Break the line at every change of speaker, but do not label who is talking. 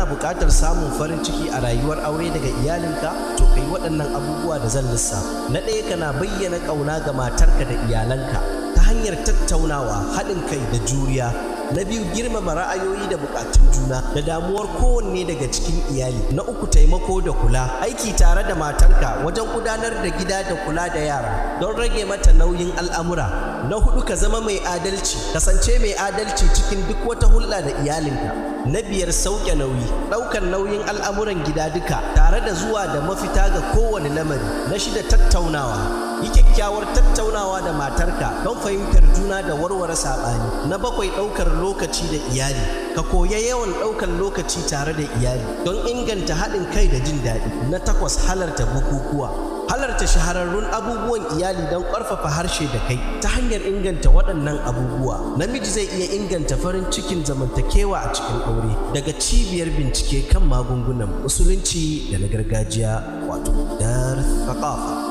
kana buƙatar samun farin ciki a rayuwar aure daga iyalinka, to kai waɗannan abubuwa da zan lissafa. Na ɗaya, kana bayyana ƙauna ga matarka da iyalanka ta hanyar tattaunawa, haɗin kai da juriya. Na biyu, girmama ra'ayoyi da buƙatun juna da damuwar kowanne daga cikin iyali. Na uku, taimako da kula, aiki tare da matarka wajen gudanar da gida da kula da yara don rage mata nauyin al'amura. Na hudu, ka zama mai adalci, kasance mai adalci cikin duk wata hulɗa da iyalinka. Na biyar, sauke nauyi, ɗaukar nauyin al'amuran gida duka tare da zuwa da mafita ga kowane lamari. Na shida, tattaunawa, yi kyakkyawar tattaunawa da matarka don fahimtar juna da warware saɓani. Na bakwai, ɗaukar lokaci da iyali, ka koya yawan ɗaukar lokaci tare da iyali don inganta haɗin kai da jin daɗi. Na takwas, halarta bukukuwa, halarta shahararrun abubuwan iyali don ƙarfafa harshe da kai ta hanyar inganta waɗannan abubuwa. Namiji zai iya inganta farin cikin zamantakewa a cikin aure daga cibiyar bincike kan magungunan musulunci da na gargajiya, wato Dar Thaqafa.